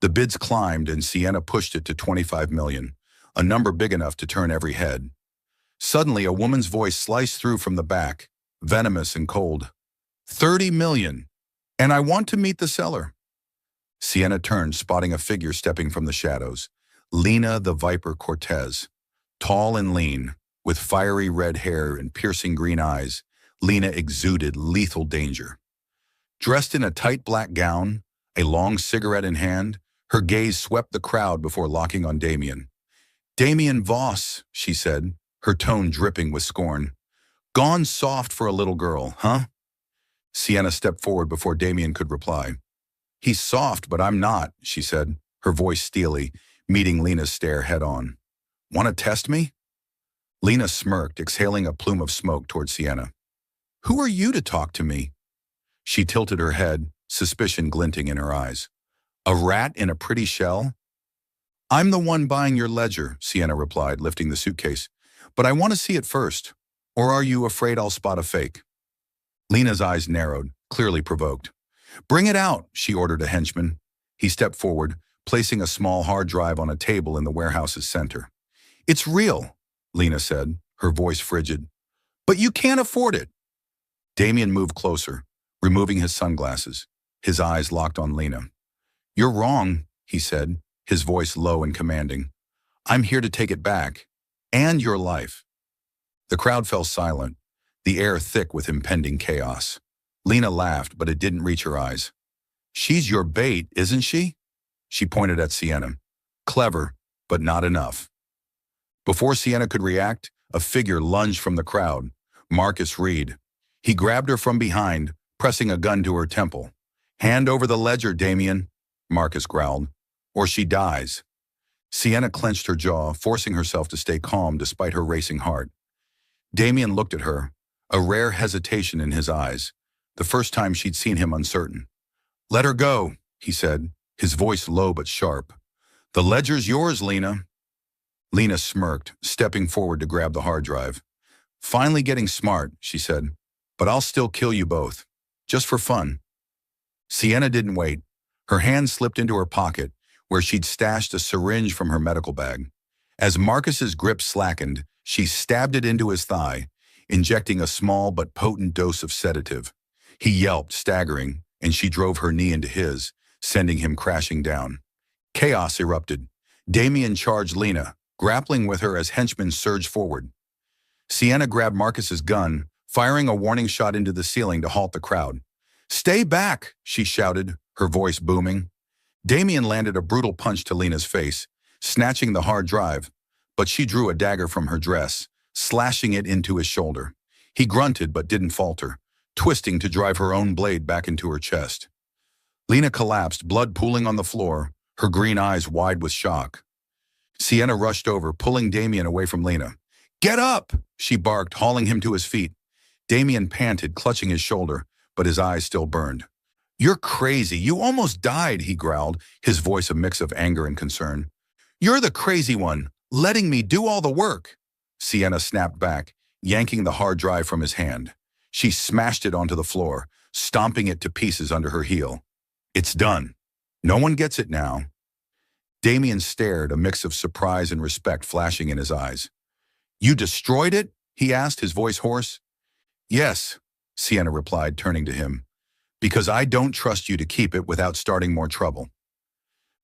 The bids climbed, and Sienna pushed it to $25 million, a number big enough to turn every head. Suddenly, a woman's voice sliced through from the back, venomous and cold. $30 million, and I want to meet the seller." Sienna turned, spotting a figure stepping from the shadows. Lena the Viper Cortez. Tall and lean, with fiery red hair and piercing green eyes, Lena exuded lethal danger. Dressed in a tight black gown, a long cigarette in hand, her gaze swept the crowd before locking on Damien. "Damien Voss," she said, her tone dripping with scorn. "Gone soft for a little girl, huh?" Sienna stepped forward before Damien could reply. "He's soft, but I'm not," she said, her voice steely, meeting Lena's stare head-on. "Want to test me?" Lena smirked, exhaling a plume of smoke toward Sienna. "Who are you to talk to me?" She tilted her head, suspicion glinting in her eyes. "A rat in a pretty shell?" "I'm the one buying your ledger," Sienna replied, lifting the suitcase. "But I want to see it first. Or are you afraid I'll spot a fake?" Lena's eyes narrowed, clearly provoked. "Bring it out," she ordered a henchman. He stepped forward, placing a small hard drive on a table in the warehouse's center. "It's real," Lena said, her voice frigid. But you can't afford it. Damien moved closer, removing his sunglasses. His eyes locked on Lena. You're wrong, he said, his voice low and commanding. I'm here to take it back. And your life. The crowd fell silent, the air thick with impending chaos. Lena laughed, but it didn't reach her eyes. She's your bait, isn't she? She pointed at Sienna. Clever, but not enough. Before Sienna could react, a figure lunged from the crowd. Marcus Reed. He grabbed her from behind, pressing a gun to her temple. Hand over the ledger, Damien, Marcus growled, or she dies. Sienna clenched her jaw, forcing herself to stay calm despite her racing heart. Damien looked at her, a rare hesitation in his eyes, the first time she'd seen him uncertain. Let her go, he said, his voice low but sharp. The ledger's yours, Lena. Lena smirked, stepping forward to grab the hard drive. Finally getting smart, she said, but I'll still kill you both, just for fun. Sienna didn't wait. Her hand slipped into her pocket, where she'd stashed a syringe from her medical bag. As Marcus's grip slackened, she stabbed it into his thigh, injecting a small but potent dose of sedative. He yelped, staggering, and she drove her knee into his, sending him crashing down. Chaos erupted. Damien charged Lena, grappling with her as henchmen surged forward. Sienna grabbed Marcus's gun, firing a warning shot into the ceiling to halt the crowd. Stay back, she shouted, her voice booming. Damien landed a brutal punch to Lena's face, snatching the hard drive, but she drew a dagger from her dress, slashing it into his shoulder. He grunted but didn't falter, twisting to drive her own blade back into her chest. Lena collapsed, blood pooling on the floor, her green eyes wide with shock. Sienna rushed over, pulling Damien away from Lena. Get up, she barked, hauling him to his feet. Damien panted, clutching his shoulder, but his eyes still burned. You're crazy. You almost died, he growled, his voice a mix of anger and concern. You're the crazy one, letting me do all the work. Sienna snapped back, yanking the hard drive from his hand. She smashed it onto the floor, stomping it to pieces under her heel. It's done. No one gets it now. Damien stared, a mix of surprise and respect flashing in his eyes. You destroyed it? He asked, his voice hoarse. Yes, Sienna replied, turning to him. Because I don't trust you to keep it without starting more trouble.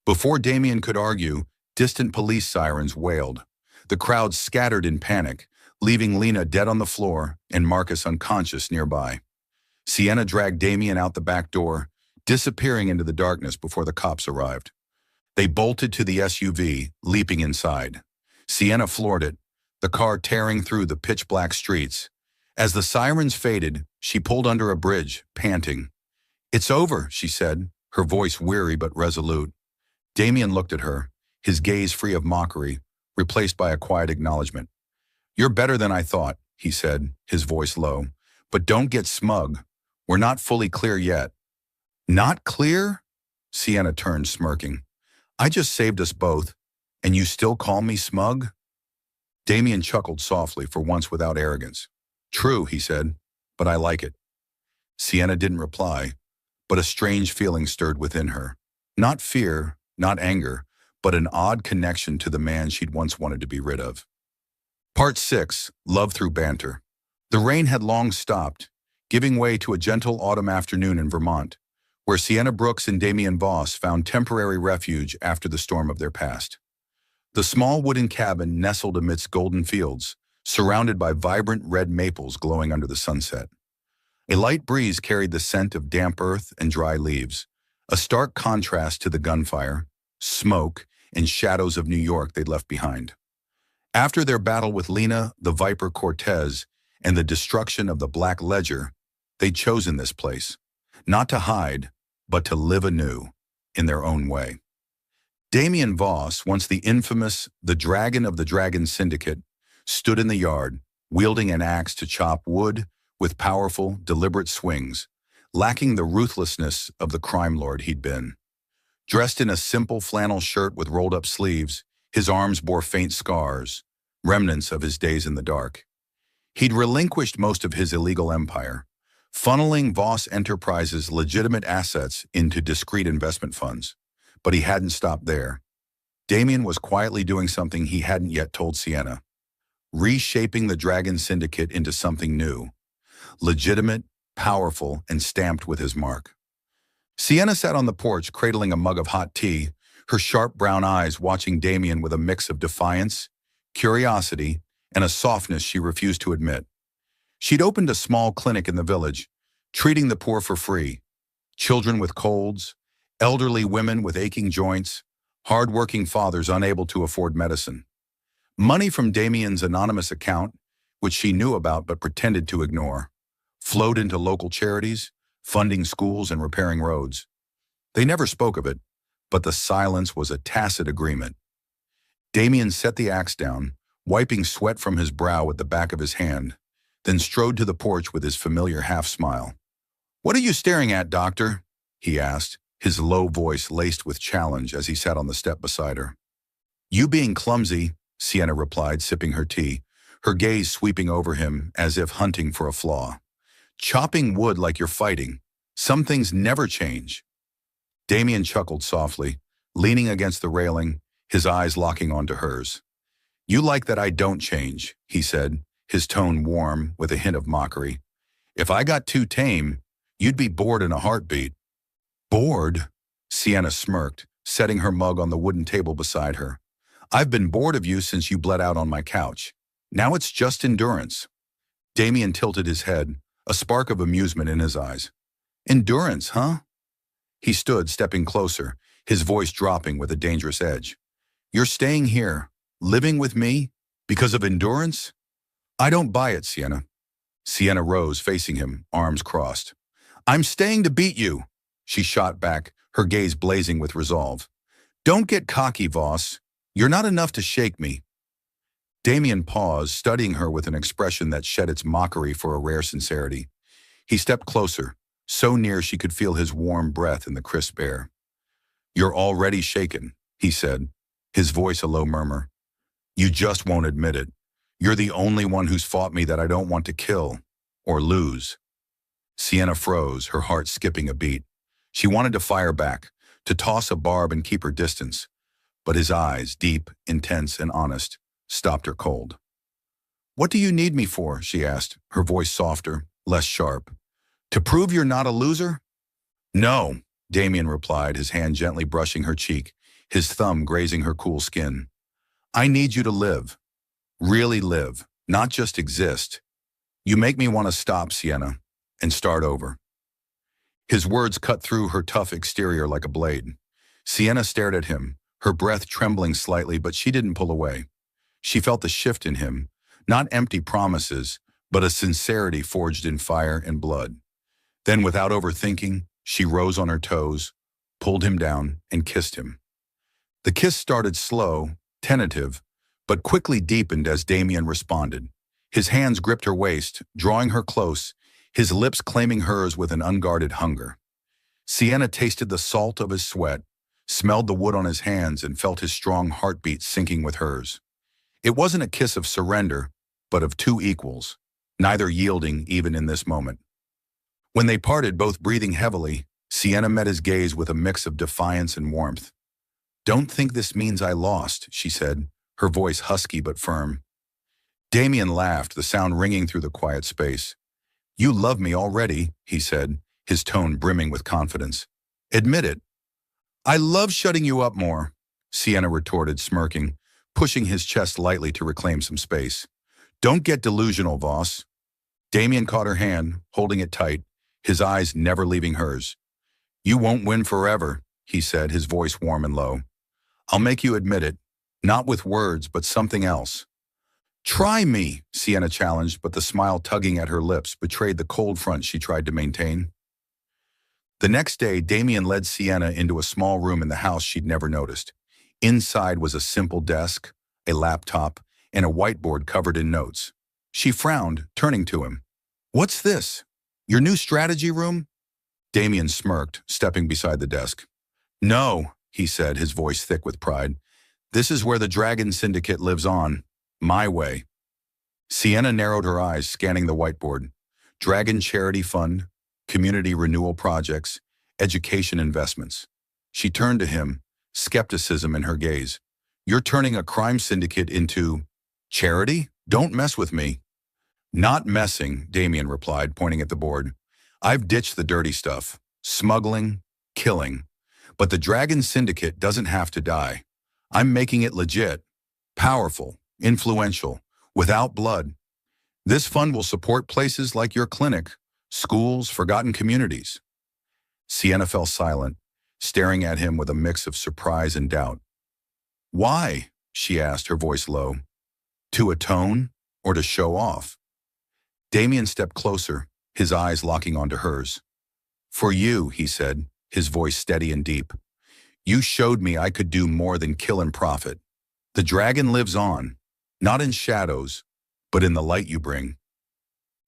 Before Damien could argue, distant police sirens wailed. The crowd scattered in panic, leaving Lena dead on the floor and Marcus unconscious nearby. Sienna dragged Damien out the back door, disappearing into the darkness before the cops arrived. They bolted to the SUV, leaping inside. Sienna floored it, the car tearing through the pitch-black streets. As the sirens faded, she pulled under a bridge, panting. It's over, she said, her voice weary but resolute. Damien looked at her, his gaze free of mockery, replaced by a quiet acknowledgement. You're better than I thought, he said, his voice low. But don't get smug. We're not fully clear yet. Not clear? Sienna turned, smirking. I just saved us both, and you still call me smug? Damien chuckled softly, for once without arrogance. True, he said, but I like it. Sienna didn't reply, but a strange feeling stirred within her. Not fear, not anger, but an odd connection to the man she'd once wanted to be rid of. Part 6. Love Through Banter. The rain had long stopped, giving way to a gentle autumn afternoon in Vermont, where Sienna Brooks and Damien Voss found temporary refuge after the storm of their past. The small wooden cabin nestled amidst golden fields, surrounded by vibrant red maples glowing under the sunset. A light breeze carried the scent of damp earth and dry leaves, a stark contrast to the gunfire, smoke, and shadows of New York they'd left behind. After their battle with Lena, the Viper Cortez, and the destruction of the Black Ledger, they'd chosen this place, not to hide, but to live anew, in their own way. Damien Voss, once the infamous The Dragon of the Dragon Syndicate, stood in the yard, wielding an axe to chop wood with powerful, deliberate swings, lacking the ruthlessness of the crime lord he'd been. Dressed in a simple flannel shirt with rolled-up sleeves, his arms bore faint scars, remnants of his days in the dark. He'd relinquished most of his illegal empire, funneling Voss Enterprises' legitimate assets into discreet investment funds. But he hadn't stopped there. Damien was quietly doing something he hadn't yet told Sienna. reshaping the Dragon Syndicate into something new, legitimate, powerful, and stamped with his mark. Sienna sat on the porch cradling a mug of hot tea, her sharp brown eyes watching Damien with a mix of defiance, curiosity, and a softness she refused to admit. She'd opened a small clinic in the village, treating the poor for free. Children with colds, elderly women with aching joints, hard-working fathers unable to afford medicine. Money from Damien's anonymous account, which she knew about but pretended to ignore, flowed into local charities, funding schools and repairing roads. They never spoke of it, but the silence was a tacit agreement. Damien set the axe down, wiping sweat from his brow with the back of his hand, then strode to the porch with his familiar half-smile. "What are you staring at, doctor?" he asked, his low voice laced with challenge as he sat on the step beside her. "You being clumsy," Sienna replied, sipping her tea, her gaze sweeping over him as if hunting for a flaw. "Chopping wood like you're fighting. Some things never change." Damien chuckled softly, leaning against the railing, his eyes locking onto hers. "You like that I don't change," he said, his tone warm with a hint of mockery. "If I got too tame, you'd be bored in a heartbeat." "Bored?" Sienna smirked, setting her mug on the wooden table beside her. "I've been bored of you since you bled out on my couch. Now it's just endurance." Damien tilted his head, a spark of amusement in his eyes. "Endurance, huh?" He stood, stepping closer, his voice dropping with a dangerous edge. "You're staying here, living with me, because of endurance?" "I don't buy it, Sienna." Sienna rose, facing him, arms crossed. "I'm staying to beat you," she shot back, her gaze blazing with resolve. "Don't get cocky, Voss. You're not enough to shake me." Damien paused, studying her with an expression that shed its mockery for a rare sincerity. He stepped closer, so near she could feel his warm breath in the crisp air. "You're already shaken," he said, his voice a low murmur. "You just won't admit it. You're the only one who's fought me that I don't want to kill or lose." Sienna froze, her heart skipping a beat. She wanted to fire back, to toss a barb and keep her distance, but his eyes, deep, intense, and honest, stopped her cold. "What do you need me for?" she asked, her voice softer, less sharp. "To prove you're not a loser?" "No," Damien replied, his hand gently brushing her cheek, his thumb grazing her cool skin. "I need you to live. Really live, not just exist. You make me want to stop, Sienna, and start over." His words cut through her tough exterior like a blade. Sienna stared at him, her breath trembling slightly, but she didn't pull away. She felt the shift in him, not empty promises, but a sincerity forged in fire and blood. Then, without overthinking, she rose on her toes, pulled him down, and kissed him. The kiss started slow, tentative, but quickly deepened as Damien responded. His hands gripped her waist, drawing her close, his lips claiming hers with an unguarded hunger. Sienna tasted the salt of his sweat, smelled the wood on his hands, and felt his strong heartbeat syncing with hers. It wasn't a kiss of surrender, but of two equals, neither yielding even in this moment. When they parted, both breathing heavily, Sienna met his gaze with a mix of defiance and warmth. "Don't think this means I lost," she said, her voice husky but firm. Damien laughed, the sound ringing through the quiet space. "You love me already," he said, his tone brimming with confidence. "Admit it." "I love shutting you up more," Sienna retorted, smirking, pushing his chest lightly to reclaim some space. "Don't get delusional, Voss." Damien caught her hand, holding it tight, his eyes never leaving hers. "You won't win forever," he said, his voice warm and low. "I'll make you admit it, not with words, but something else." "Try me," Sienna challenged, but the smile tugging at her lips betrayed the cold front she tried to maintain. The next day, Damien led Sienna into a small room in the house she'd never noticed. Inside was a simple desk, a laptop, and a whiteboard covered in notes. She frowned, turning to him. "What's this? Your new strategy room?" Damien smirked, stepping beside the desk. "No," he said, his voice thick with pride. "This is where the Dragon Syndicate lives on. My way." Sienna narrowed her eyes, scanning the whiteboard. Dragon Charity Fund, community renewal projects, education investments. She turned to him, skepticism in her gaze. "You're turning a crime syndicate into charity?" Don't mess with me. Not messing, Damien replied, pointing at the board. I've ditched the dirty stuff. Smuggling, killing. But the Dragon Syndicate doesn't have to die. I'm making it legit, powerful, influential, without blood. This fund will support places like your clinic, schools, forgotten communities. Sienna fell silent, staring at him with a mix of surprise and doubt. Why? She asked, her voice low. To atone or to show off? Damien stepped closer, his eyes locking onto hers. For you, he said, his voice steady and deep. You showed me I could do more than kill and profit. The dragon lives on, not in shadows, but in the light you bring.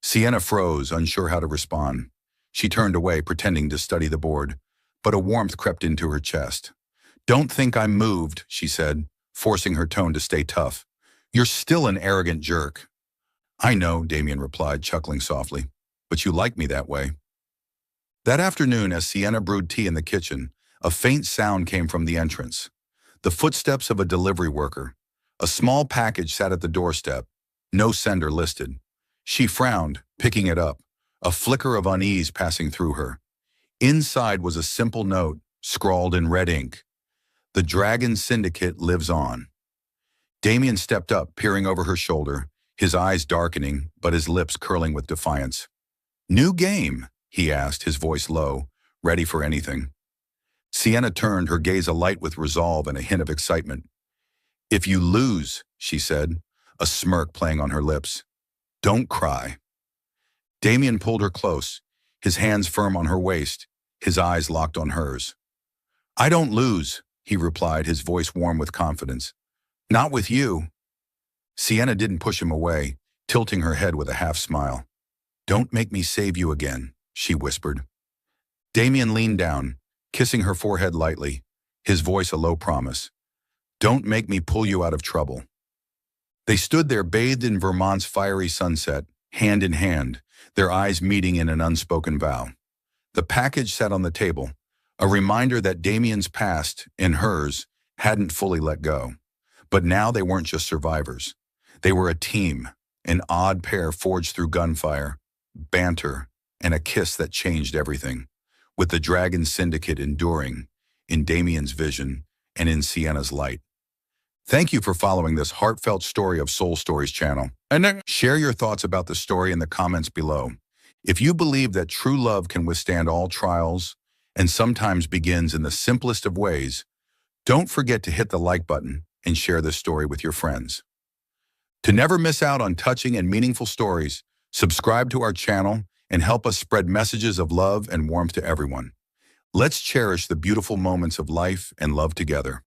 Sienna froze, unsure how to respond. She turned away, pretending to study the board, but a warmth crept into her chest. Don't think I'm moved, she said, forcing her tone to stay tough. You're still an arrogant jerk. I know, Damien replied, chuckling softly, but you like me that way. That afternoon, as Sienna brewed tea in the kitchen, a faint sound came from the entrance. The footsteps of a delivery worker. A small package sat at the doorstep, no sender listed. She frowned, picking it up, a flicker of unease passing through her. Inside was a simple note, scrawled in red ink. The Dragon Syndicate lives on. Damien stepped up, peering over her shoulder, his eyes darkening, but his lips curling with defiance. New game, he asked, his voice low, ready for anything. Sienna turned, her gaze alight with resolve and a hint of excitement. If you lose, she said, a smirk playing on her lips. Don't cry. Damien pulled her close, his hands firm on her waist, his eyes locked on hers. I don't lose, he replied, his voice warm with confidence. Not with you. Sienna didn't push him away, tilting her head with a half smile. Don't make me save you again, she whispered. Damien leaned down, kissing her forehead lightly, his voice a low promise. Don't make me pull you out of trouble. They stood there bathed in Vermont's fiery sunset, hand in hand, their eyes meeting in an unspoken vow. The package sat on the table, a reminder that Damien's past, and hers, hadn't fully let go. But now they weren't just survivors. They were a team, an odd pair forged through gunfire, banter, and a kiss that changed everything, with the Dragon Syndicate enduring, in Damien's vision and in Sienna's light. Thank you for following this heartfelt story of Soul Stories channel. And share your thoughts about the story in the comments below. If you believe that true love can withstand all trials and sometimes begins in the simplest of ways, don't forget to hit the like button and share this story with your friends. To never miss out on touching and meaningful stories, subscribe to our channel and help us spread messages of love and warmth to everyone. Let's cherish the beautiful moments of life and love together.